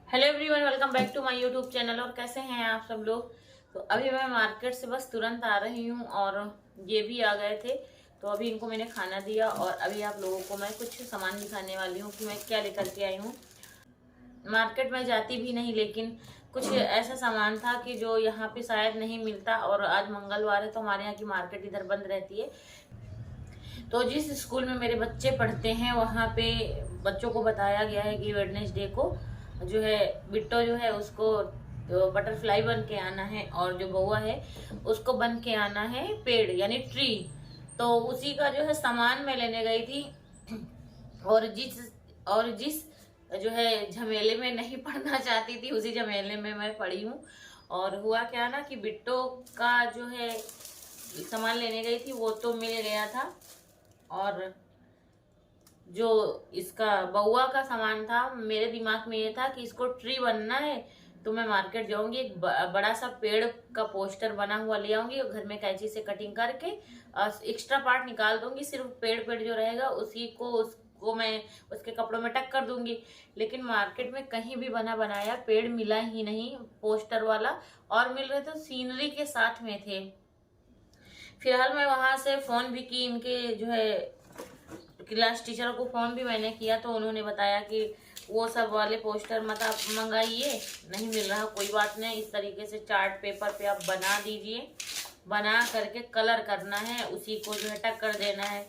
Hello everyone, welcome back to my YouTube channel. और कैसे हैं आप सब लोग। तो अभी मैं मार्केट से बस तुरंत आ रही हूँ और ये भी आ गए थे। तो अभी इनको मैंने खाना दिया और अभी आप लोगों को मैं कुछ सामान दिखाने वाली हूँ कि मैं क्या लेकर के आई हूँ। मार्केट में जाती भी नहीं, लेकिन कुछ ऐसा सामान था कि जो यहाँ पे शायद नहीं मिलता। और आज मंगलवार है तो हमारे यहाँ की मार्केट इधर बंद रहती है। तो जिस स्कूल में मेरे बच्चे पढ़ते हैं वहाँ पे बच्चों को बताया गया है कि वेडनेसडे को जो है बिट्टो जो है उसको तो बटरफ्लाई बन के आना है और जो बउआ है उसको बन के आना है पेड़ यानी ट्री। तो उसी का जो है सामान मैं लेने गई थी। और जिस जो है झमेले में नहीं पढ़ना चाहती थी उसी झमेले में मैं पढ़ी हूँ। और हुआ क्या ना कि बिट्टो का जो है सामान लेने गई थी वो तो मिल गया था। और जो इसका बउआ का सामान था मेरे दिमाग में ये था कि इसको ट्री बनना है। तो मैं मार्केट जाऊंगी, एक बड़ा सा पेड़ का पोस्टर बना हुआ ले आऊंगी और घर में कैंची से कटिंग करके एक्स्ट्रा पार्ट निकाल दूंगी। सिर्फ पेड़ पेड़ जो रहेगा उसी को उसको मैं उसके कपड़ों में टक कर दूंगी। लेकिन मार्केट में कहीं भी बना बनाया पेड़ मिला ही नहीं पोस्टर वाला, और मिल रहे तो सीनरी के साथ में थे। फिलहाल मैं वहां से फोन भी की, इनके जो है क्लास टीचर को फोन भी मैंने किया तो उन्होंने बताया कि वो सब वाले पोस्टर मत आप मंगाइए, नहीं मिल रहा। कोई बात नहीं, इस तरीके से चार्ट पेपर पे आप बना दीजिए, बना करके कलर करना है, उसी को जो है टक कर देना है।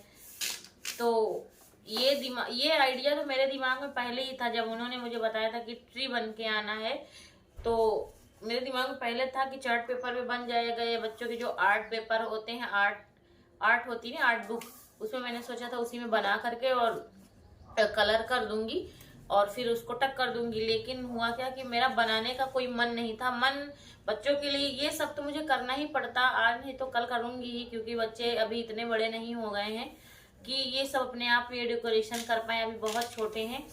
तो ये आइडिया तो मेरे दिमाग में पहले ही था। जब उन्होंने मुझे बताया था कि ट्री बन के आना है तो मेरे दिमाग में पहले था कि चार्ट पेपर पे बन जाएगा। ये बच्चों के जो आर्ट पेपर होते हैं, आर्ट आर्ट होती है ना, आर्ट बुक, उसमें मैंने सोचा था उसी में बना करके और कलर कर दूंगी और फिर उसको टक कर दूंगी। लेकिन हुआ क्या कि मेरा बनाने का कोई मन नहीं था। मन बच्चों के लिए ये सब तो मुझे करना ही पड़ता, आज नहीं तो कल करूंगी ही, क्योंकि बच्चे अभी इतने बड़े नहीं हो गए हैं कि ये सब अपने आप ये डेकोरेशन कर पाए, अभी बहुत छोटे हैं।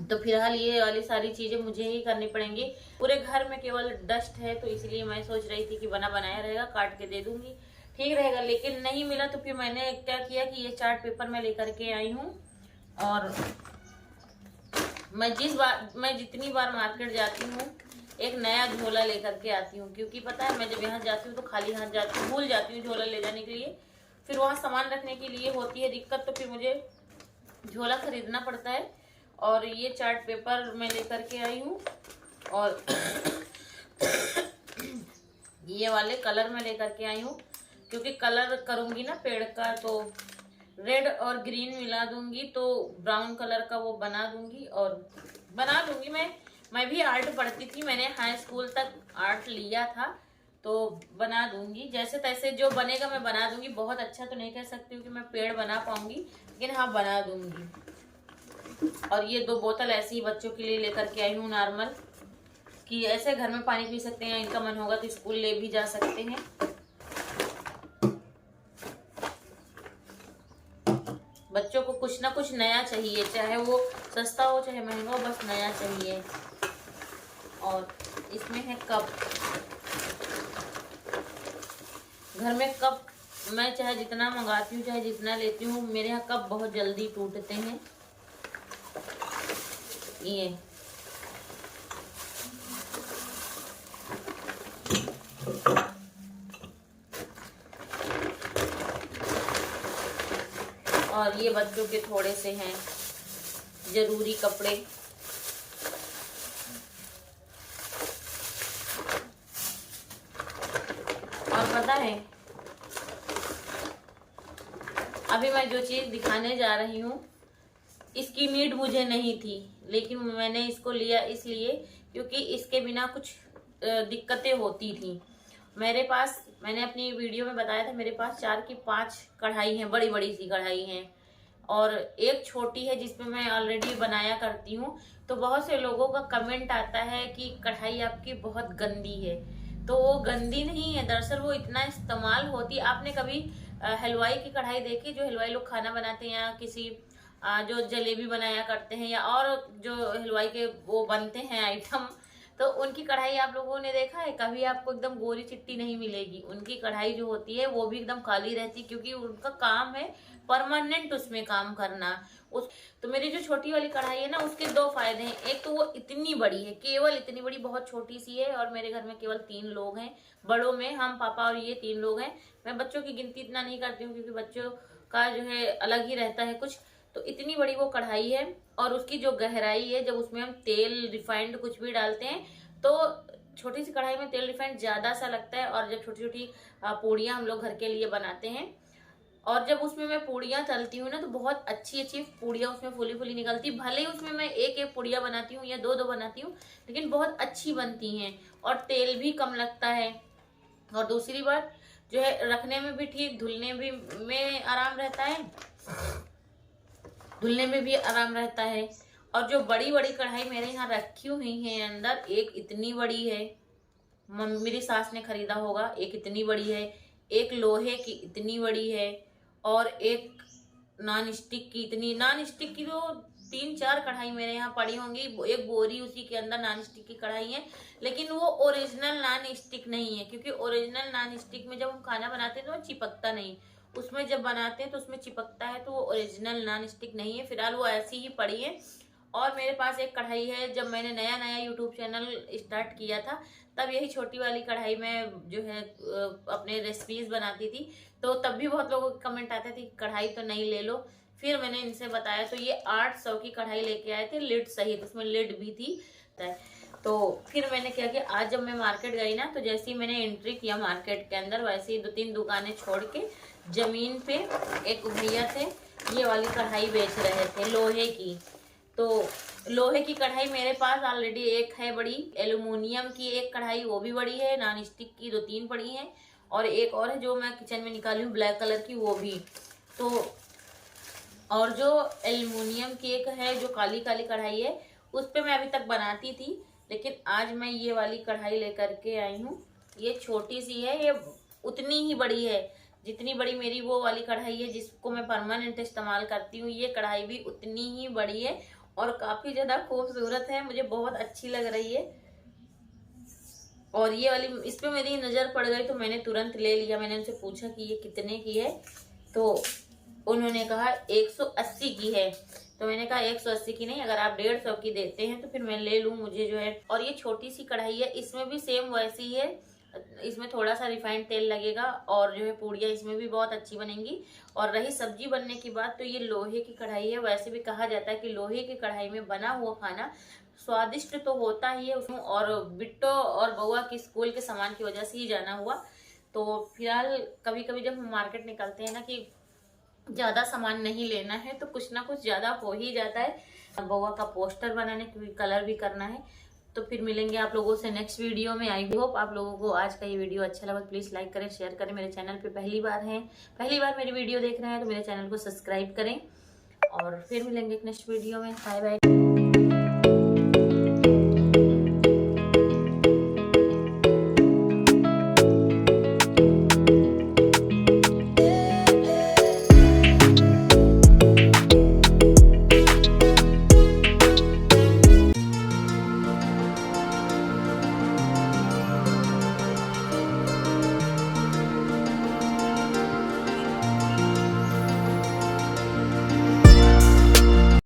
तो फिलहाल ये वाली सारी चीजें मुझे ही करनी पड़ेंगी। पूरे घर में केवल डस्ट है तो इसलिए मैं सोच रही थी कि बना बनाया रहेगा, काट के दे दूंगी, ठीक रहेगा। लेकिन नहीं मिला तो फिर मैंने क्या किया कि ये चार्ट पेपर मैं लेकर के आई हूँ। और मैं जितनी बार मार्केट जाती हूँ एक नया झोला लेकर के आती हूँ, क्योंकि पता है मैं जब यहाँ जाती हूँ तो खाली हाथ जाती हूँ, भूल जाती हूँ झोला ले जाने के लिए। फिर वहां सामान रखने के लिए होती है दिक्कत, तो फिर मुझे झोला खरीदना पड़ता है। और ये चार्ट पेपर मैं लेकर के आई हूँ और ये वाले कलर में लेकर के आई हूँ, क्योंकि कलर करूंगी ना पेड़ का तो रेड और ग्रीन मिला दूंगी तो ब्राउन कलर का वो बना दूंगी। और बना दूंगी मैं भी आर्ट पढ़ती थी, मैंने हाई स्कूल तक आर्ट लिया था, तो बना दूंगी जैसे तैसे जो बनेगा मैं बना दूंगी। बहुत अच्छा तो नहीं कह सकती हूँ कि मैं पेड़ बना पाऊंगी, लेकिन हाँ बना दूंगी। और ये 2 बोतल ऐसे ही बच्चों के लिए लेकर के आई हूँ नॉर्मल, कि ऐसे घर में पानी पी सकते हैं, इनका मन होगा तो स्कूल ले भी जा सकते हैं। बच्चों को कुछ ना कुछ नया चाहिए, चाहे वो सस्ता हो चाहे महंगा हो, बस नया चाहिए। और इसमें है कप। घर में कप मैं चाहे जितना मंगाती हूँ चाहे जितना लेती हूँ, मेरे यहाँ कप बहुत जल्दी टूटते हैं। ये और ये बच्चों के थोड़े से हैं जरूरी कपड़े। और पता है अभी मैं जो चीज दिखाने जा रही हूँ इसकी नीड मुझे नहीं थी, लेकिन मैंने इसको लिया इसलिए क्योंकि इसके बिना कुछ दिक्कतें होती थी। मेरे पास, मैंने अपनी वीडियो में बताया था, मेरे पास 4 की 5 कढ़ाई हैं, बड़ी बड़ी सी कढ़ाई हैं और एक छोटी है जिसमें मैं ऑलरेडी बनाया करती हूँ। तो बहुत से लोगों का कमेंट आता है कि कढ़ाई आपकी बहुत गंदी है। तो वो गंदी नहीं है, दरअसल वो इतना इस्तेमाल होती। आपने कभी हलवाई की कढ़ाई देखी, जो हलवाई लोग खाना बनाते हैं या किसी जो जलेबी बनाया करते हैं या और जो हलवाई के वो बनते हैं आइटम, तो उनकी कढ़ाई आप लोगों ने देखा है कभी? आपको एकदम गोरी चिट्टी नहीं मिलेगी। उनकी कढ़ाई जो होती है वो भी एकदम खाली रहती, क्योंकि उनका काम है परमानेंट उसमें काम करना। उस तो मेरी जो छोटी वाली कढ़ाई है ना, उसके दो फायदे हैं। एक तो वो इतनी बड़ी है, केवल इतनी बड़ी, बहुत छोटी सी है, और मेरे घर में केवल 3 लोग हैं। बड़ों में हम, पापा और ये 3 लोग हैं। मैं बच्चों की गिनती इतना नहीं करती हूँ, क्योंकि बच्चों का जो है अलग ही रहता है कुछ। तो इतनी बड़ी वो कढ़ाई है, और उसकी जो गहराई है, जब उसमें हम तेल रिफाइंड कुछ भी डालते हैं तो छोटी सी कढ़ाई में तेल रिफाइंड ज्यादा सा लगता है। और जब छोटी छोटी पूड़ियाँ हम लोग घर के लिए बनाते हैं, और जब उसमें मैं पूड़ियाँ तलती हूँ ना, तो बहुत अच्छी अच्छी पूड़ियाँ उसमें फूली फूली निकलती। भले ही उसमें मैं एक एक पूड़ियाँ बनाती हूँ या दो दो बनाती हूँ, लेकिन बहुत अच्छी बनती हैं, और तेल भी कम लगता है। और दूसरी बात जो है, रखने में भी ठीक, धुलने भी में आराम रहता है, धुलने में भी आराम रहता है। और जो बड़ी बड़ी कढ़ाई मेरे यहाँ रखी हुई है अंदर, एक इतनी बड़ी है, मेरी सास ने खरीदा होगा, एक इतनी बड़ी है, एक लोहे की इतनी बड़ी है, और एक नॉन स्टिक की इतनी। नॉन स्टिक की तो 3-4 कढ़ाई मेरे यहाँ पड़ी होंगी, एक बोरी उसी के अंदर नॉन स्टिक की कढ़ाई है। लेकिन वो ओरिजिनल नॉन स्टिक नहीं है, क्योंकि ओरिजिनल नॉन स्टिक में जब हम खाना बनाते हैं तो वो चिपकता नहीं, उसमें जब बनाते हैं तो उसमें चिपकता है, तो वो ओरिजिनल नॉन स्टिक नहीं है। फिलहाल वो ऐसी ही पड़ी है। और मेरे पास एक कढ़ाई है, जब मैंने नया नया यूट्यूब चैनल स्टार्ट किया था, तब यही छोटी वाली कढ़ाई में जो है अपने रेसिपीज बनाती थी। तो तब भी बहुत लोगों के कमेंट आते थे कढ़ाई तो नहीं ले लो। फिर मैंने इनसे बताया, तो ये 800 की कढ़ाई लेके आए थे, लिड सहित, उसमें लिड भी थी। तो फिर मैंने क्या किया, आज जब मैं मार्केट गई ना, तो जैसे ही मैंने एंट्री किया मार्केट के अंदर, वैसे ही 2-3 दुकानें छोड़ के जमीन पे एक भैया थे, ये वाली कढ़ाई बेच रहे थे लोहे की। तो लोहे की कढ़ाई मेरे पास ऑलरेडी एक है बड़ी, एल्युमिनियम की एक कढ़ाई, वो भी बड़ी है, नॉन स्टिक की 2-3 पड़ी हैं, और एक और है जो मैं किचन में निकाली हूँ ब्लैक कलर की, वो भी। तो और जो एल्युमिनियम की एक है जो काली काली कढ़ाई है, उस पे मैं अभी तक बनाती थी, लेकिन आज मैं ये वाली कढ़ाई लेकर के आई हूँ। ये छोटी सी है, ये उतनी ही बड़ी है जितनी बड़ी मेरी वो वाली कढ़ाई है जिसको मैं परमानेंट इस्तेमाल करती हूँ। ये कढ़ाई भी उतनी ही बड़ी है, और काफी ज्यादा खूबसूरत है, मुझे बहुत अच्छी लग रही है। और ये वाली इस पे मेरी नजर पड़ गई, तो मैंने तुरंत ले लिया। मैंने उनसे पूछा कि ये कितने की है, तो उन्होंने कहा 180 की है। तो मैंने कहा 180 की नहीं, अगर आप 150 की देते हैं तो फिर मैं ले लूं, मुझे जो है। और ये छोटी सी कढ़ाई है, इसमें भी सेम वैसी ही है, इसमें थोड़ा सा रिफाइंड तेल लगेगा, और जो है पूड़ियाँ इसमें भी बहुत अच्छी बनेंगी। और रही सब्जी बनने की बात, तो ये लोहे की कढ़ाई है। वैसे भी कहा जाता है कि लोहे की कढ़ाई में बना हुआ खाना स्वादिष्ट तो होता ही है उसमें। और बिट्टो और बउआ की स्कूल के सामान की वजह से ही जाना हुआ। तो फिलहाल कभी कभी जब हम मार्केट निकलते हैं ना, कि ज्यादा सामान नहीं लेना है, तो कुछ ना कुछ ज्यादा हो ही जाता है। बउआ का पोस्टर बनाने की, कलर भी करना है। तो फिर मिलेंगे आप लोगों से नेक्स्ट वीडियो में। आई होप आप लोगों को आज का ये वीडियो अच्छा लगा। प्लीज लाइक करें, शेयर करें। मेरे चैनल पे पहली बार मेरी वीडियो देख रहे हैं तो मेरे चैनल को सब्सक्राइब करें। और फिर मिलेंगे एक नेक्स्ट वीडियो में। Bye bye.